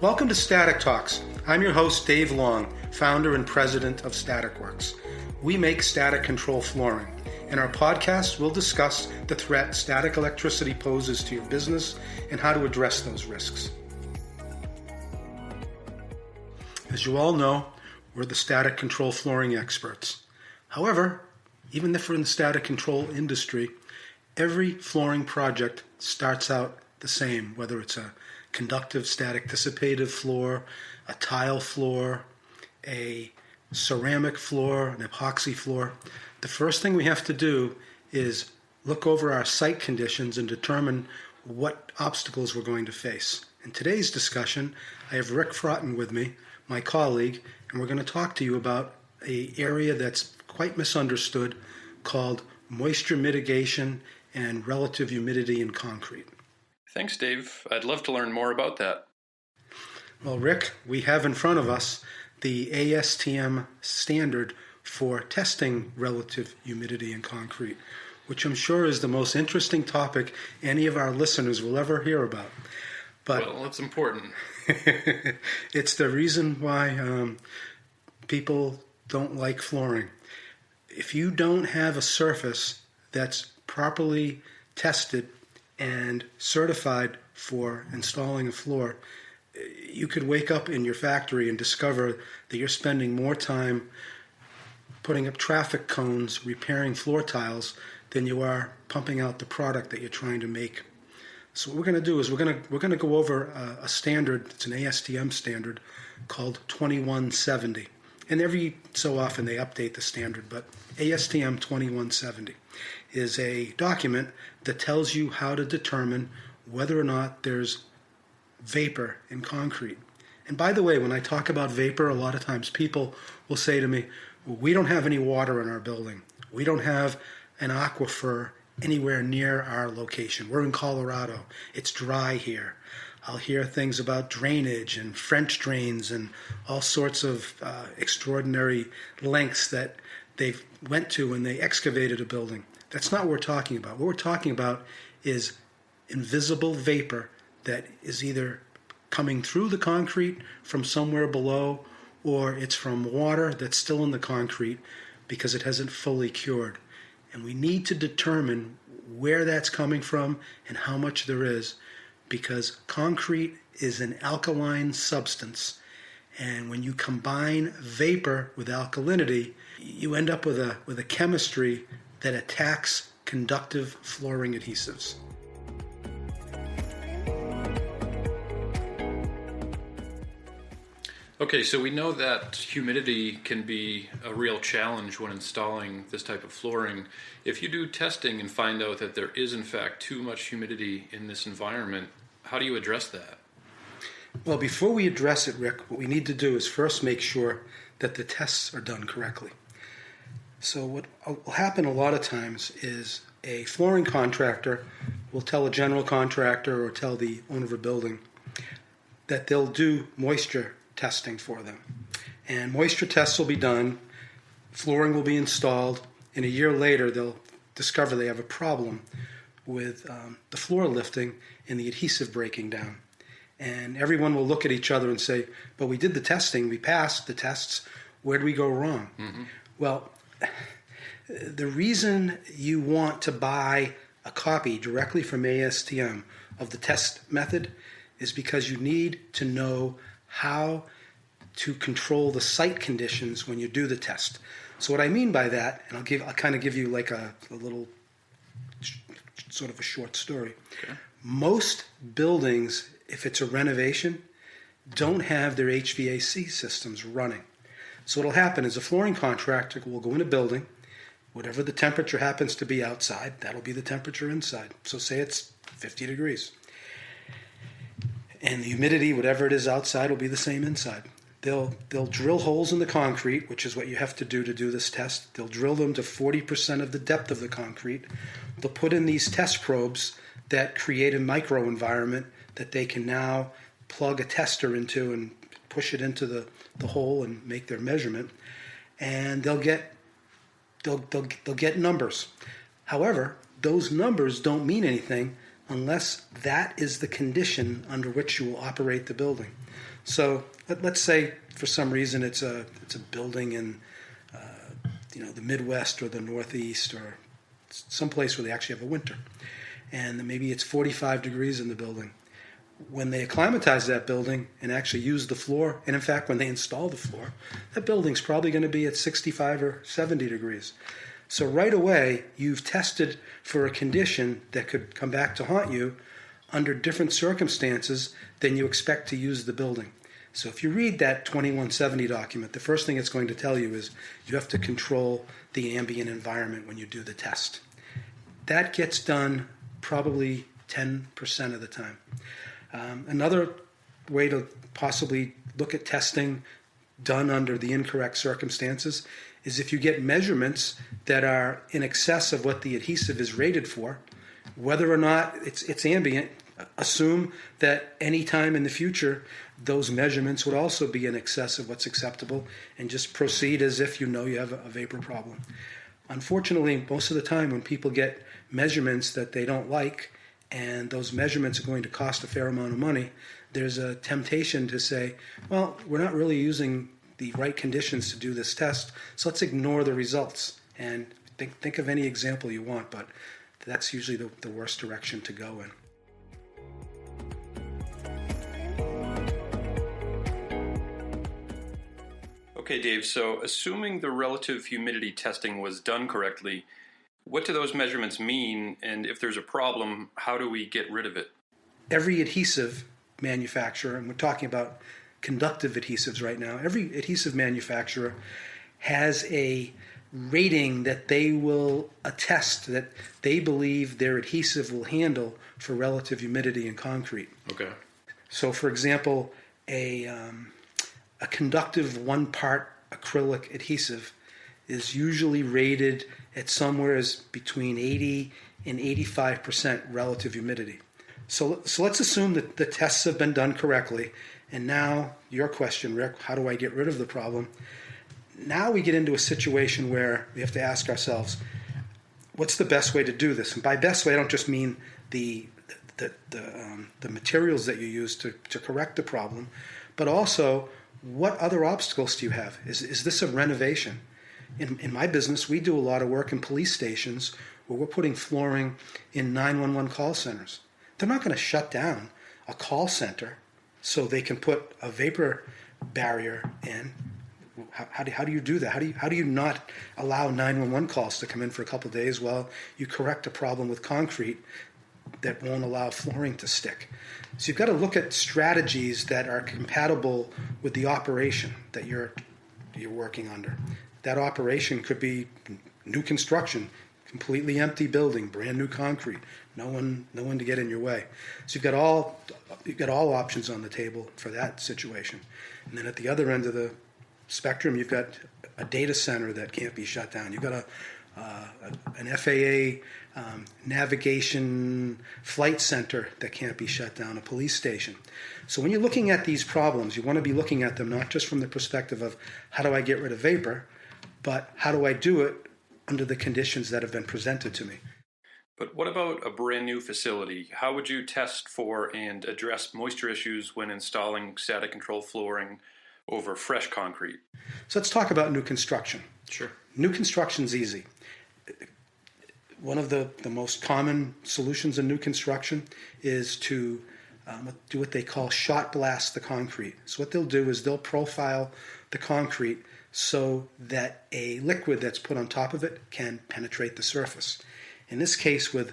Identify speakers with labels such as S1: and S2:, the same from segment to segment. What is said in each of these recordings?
S1: Welcome to Static Talks. I'm your host, Dave Long, founder and president of StaticWorks. We make static control flooring. In our podcast, we'll discuss the threat static electricity poses to your business and how to address those risks. As you all know, we're the static control flooring experts. However, even if we're in the static control industry, every flooring project starts out the same, whether it's a conductive static dissipative floor, a tile floor, a ceramic floor, an epoxy floor. The first thing we have to do is look over our site conditions and determine what obstacles we're going to face. In today's discussion, I have Rick Frotton with me, my colleague, and we're going to talk to you about an area that's quite misunderstood called moisture mitigation and relative humidity in concrete.
S2: Thanks, Dave. I'd love to learn more about that.
S1: Well, Rick, we have in front of us the ASTM standard for testing relative humidity in concrete, which I'm sure is the most interesting topic any of our listeners will ever hear about. But
S2: well, it's important.
S1: It's the reason why people don't like flooring. If you don't have a surface that's properly tested and certified for installing a floor, you could wake up in your factory and discover that you're spending more time putting up traffic cones, repairing floor tiles, than you are pumping out the product that you're trying to make. So what we're going to do is we're going to go over a standard. It's an ASTM standard called 2170. And every so often they update the standard, but ASTM 2170 is a document that tells you how to determine whether or not there's vapor in concrete. And by the way, when I talk about vapor, a lot of times people will say to me, well, we don't have any water in our building. We don't have an aquifer anywhere near our location. We're in Colorado. It's dry here. I'll hear things about drainage and French drains and all sorts of extraordinary lengths that they went to when they excavated a building. That's not what we're talking about. What we're talking about is invisible vapor that is either coming through the concrete from somewhere below, or it's from water that's still in the concrete because it hasn't fully cured. And we need to determine where that's coming from and how much there is, because concrete is an alkaline substance. And when you combine vapor with alkalinity, you end up with a chemistry that attacks conductive flooring adhesives.
S2: Okay, so we know that humidity can be a real challenge when installing this type of flooring. If you do testing and find out that there is in fact too much humidity in this environment, how do you address that?
S1: Well, before we address it, Rick, what we need to do is first make sure that the tests are done correctly. So what will happen a lot of times is a flooring contractor will tell a general contractor or tell the owner of a building that they'll do moisture testing for them. And moisture tests will be done, flooring will be installed, and a year later they'll discover they have a problem with the floor lifting and the adhesive breaking down. And everyone will look at each other and say, but we did the testing, we passed the tests, where did we go wrong? Mm-hmm. Well, the reason you want to buy a copy directly from ASTM of the test method is because you need to know how to control the site conditions when you do the test. So what I mean by that, and I'll kind of give you like a little sort of a short story. Okay. Most buildings, if it's a renovation, don't have their HVAC systems running. So what'll happen is a flooring contractor will go in a building, whatever the temperature happens to be outside, that'll be the temperature inside. So say it's 50 degrees. And the humidity, whatever it is outside, will be the same inside. They'll drill holes in the concrete, which is what you have to do this test. They'll drill them to 40% of the depth of the concrete. They'll put in these test probes that create a microenvironment that they can now plug a tester into and push it into the hole and make their measurement. And they'll get numbers. However, those numbers don't mean anything unless that is the condition under which you will operate the building. So let's say for some reason it's a building in the Midwest or the Northeast or someplace where they actually have a winter, and maybe it's 45 degrees in the building. When they acclimatize that building and actually use the floor, and in fact when they install the floor, that building's probably going to be at 65 or 70 degrees. So right away you've tested for a condition that could come back to haunt you under different circumstances than you expect to use the building. So if you read that 2170 document, the first thing it's going to tell you is you have to control the ambient environment when you do the test. That gets done probably 10% of the time. Another way to possibly look at testing done under the incorrect circumstances is if you get measurements that are in excess of what the adhesive is rated for, whether or not it's ambient, assume that any time in the future those measurements would also be in excess of what's acceptable, and just proceed as if you know you have a vapor problem. Unfortunately, most of the time when people get measurements that they don't like, and those measurements are going to cost a fair amount of money, there's a temptation to say, well, we're not really using the right conditions to do this test, so let's ignore the results. And think of any example you want, but that's usually the worst direction to go in.
S2: Okay, Dave, so assuming the relative humidity testing was done correctly, what do those measurements mean? And if there's a problem, how do we get rid of it?
S1: Every adhesive manufacturer, and we're talking about conductive adhesives right now, every adhesive manufacturer has a rating that they will attest that they believe their adhesive will handle for relative humidity in concrete.
S2: Okay.
S1: So, for example, a conductive one-part acrylic adhesive is usually rated at somewhere as between 80 and 85% relative humidity. So let's assume that the tests have been done correctly, and now your question, Rick, how do I get rid of the problem? Now we get into a situation where we have to ask ourselves, what's the best way to do this? And by best way, I don't just mean the materials that you use to correct the problem, but also what other obstacles do you have? Is this a renovation? In my business, we do a lot of work in police stations where we're putting flooring in 911 call centers. They're not going to shut down a call center so they can put a vapor barrier in. How do you do that? How do you not allow 911 calls to come in for a couple of days while you correct a problem with concrete that won't allow flooring to stick? So you've got to look at strategies that are compatible with the operation that you're working under. That operation could be new construction, completely empty building, brand new concrete, no one to get in your way. So you've got all options on the table for that situation. And then at the other end of the spectrum, you've got a data center that can't be shut down. You've got an FAA navigation flight center that can't be shut down, a police station. So when you're looking at these problems, you want to be looking at them not just from the perspective of how do I get rid of vapor, but how do I do it under the conditions that have been presented to me.
S2: But what about a brand new facility? How would you test for and address moisture issues when installing static control flooring over fresh concrete?
S1: So let's talk about new construction.
S2: Sure.
S1: New construction's easy. One of the most common solutions in new construction is to do what they call shot blast the concrete. So what they'll do is they'll profile the concrete so that a liquid that's put on top of it can penetrate the surface. In this case, with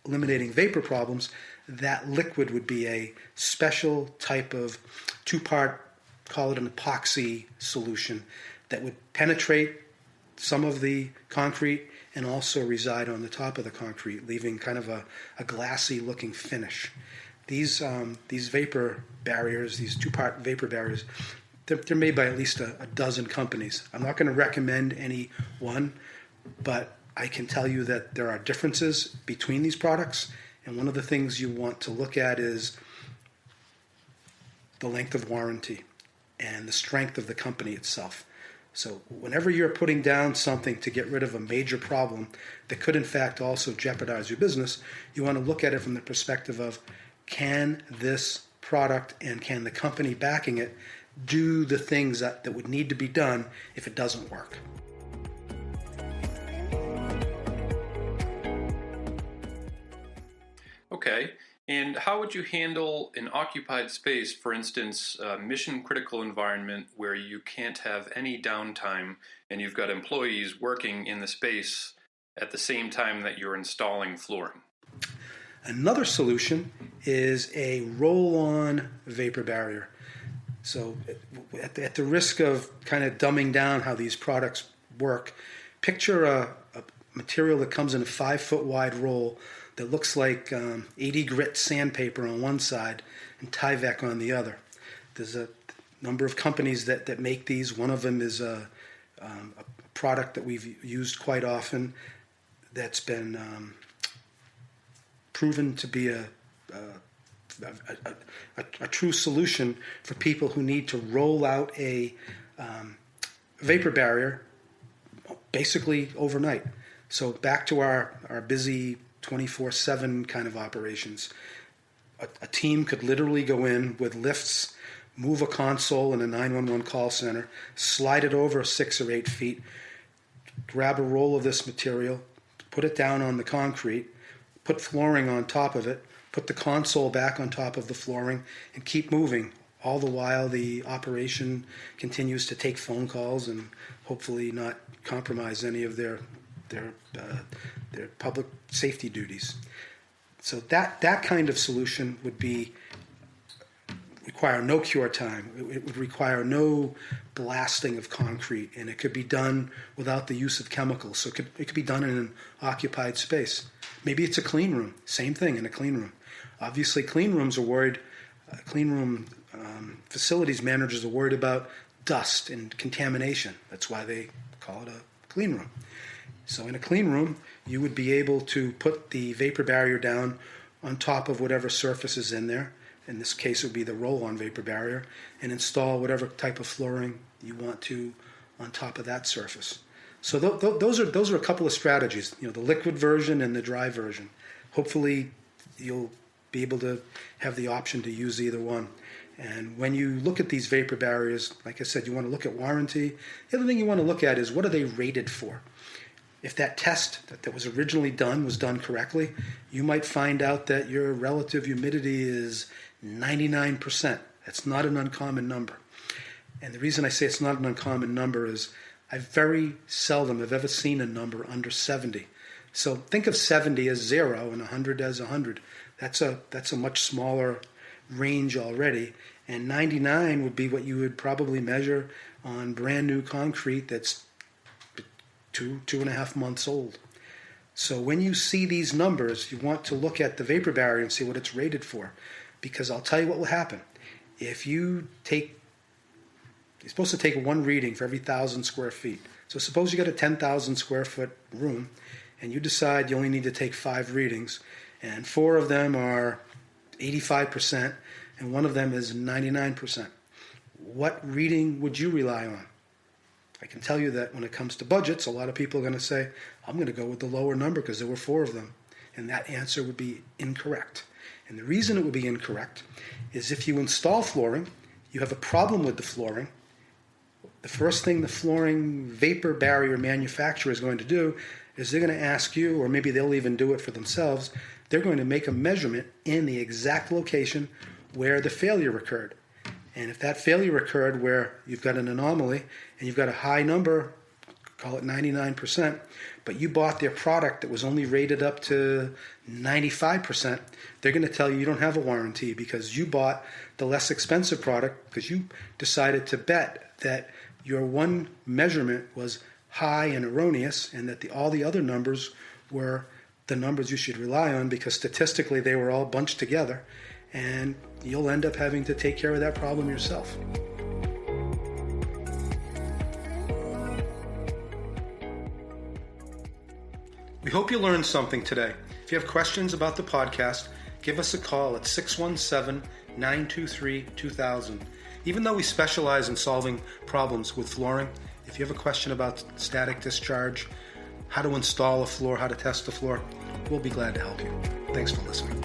S1: eliminating vapor problems, that liquid would be a special type of two-part, call it an epoxy solution, that would penetrate some of the concrete and also reside on the top of the concrete, leaving kind of a glassy looking finish. These vapor barriers, these two-part vapor barriers, they're made by at least a dozen companies. I'm not going to recommend any one, but I can tell you that there are differences between these products, and one of the things you want to look at is the length of warranty and the strength of the company itself. So whenever you're putting down something to get rid of a major problem that could in fact also jeopardize your business, you want to look at it from the perspective of, can this product and can the company backing it do the things that would need to be done if it doesn't work?
S2: Okay. And how would you handle an occupied space, for instance, a mission-critical environment where you can't have any downtime and you've got employees working in the space at the same time that you're installing flooring?
S1: Another solution is a roll-on vapor barrier. So at the risk of kind of dumbing down how these products work, picture a material that comes in a 5-foot wide roll that looks like 80 grit sandpaper on one side and Tyvek on the other. There's a number of companies that make these. One of them is a product that we've used quite often that's been proven to be a true solution for people who need to roll out a vapor barrier basically overnight. So back to our busy 24/7 kind of operations. A team could literally go in with lifts, move a console in a 911 call center, slide it over 6 or 8 feet, grab a roll of this material, put it down on the concrete, put flooring on top of it, put the console back on top of the flooring, and keep moving. All the while the operation continues to take phone calls and hopefully not compromise any of their public safety duties. So that kind of solution would require no cure time. It would require no blasting of concrete, and it could be done without the use of chemicals. So it could be done in an occupied space. Maybe it's a clean room. Same thing in a clean room. Obviously, clean rooms are worried. Clean room facilities managers are worried about dust and contamination. That's why they call it a clean room. So in a clean room, you would be able to put the vapor barrier down on top of whatever surface is in there. In this case, it would be the roll-on vapor barrier, and install whatever type of flooring you want to on top of that surface. So those are a couple of strategies, the liquid version and the dry version. Hopefully, you'll be able to have the option to use either one. And when you look at these vapor barriers, like I said, you want to look at warranty. The other thing you want to look at is, what are they rated for? If that test that was originally done was done correctly, you might find out that your relative humidity is 99%. That's not an uncommon number. And the reason I say it's not an uncommon number is I very seldom have ever seen a number under 70. So think of 70 as 0 and 100 as 100. That's a much smaller range already. And 99 would be what you would probably measure on brand new concrete that's 2.5 months old. So when you see these numbers, you want to look at the vapor barrier and see what it's rated for. Because I'll tell you what will happen. If you're supposed to take one reading for every 1,000 square feet. So suppose you got a 10,000 square foot room and you decide you only need to take 5 readings, and 4 of them are 85% and 1 of them is 99%. What reading would you rely on? I can tell you that when it comes to budgets, a lot of people are going to say, I'm going to go with the lower number because there were 4 of them. And that answer would be incorrect. And the reason it would be incorrect is, if you install flooring, you have a problem with the flooring, the first thing the flooring vapor barrier manufacturer is going to do is they're going to ask you, or maybe they'll even do it for themselves, they're going to make a measurement in the exact location where the failure occurred. And if that failure occurred where you've got an anomaly and you've got a high number, call it 99%, but you bought their product that was only rated up to 95%, they're going to tell you don't have a warranty because you bought the less expensive product because you decided to bet that your one measurement was high and erroneous, and that all the other numbers were the numbers you should rely on because statistically they were all bunched together, and you'll end up having to take care of that problem yourself. We hope you learned something today. If you have questions about the podcast, give us a call at 617-923-2000. Even though we specialize in solving problems with flooring, If you have a question about static discharge, how to install a floor, how to test the floor, we'll be glad to help you. Thanks for listening.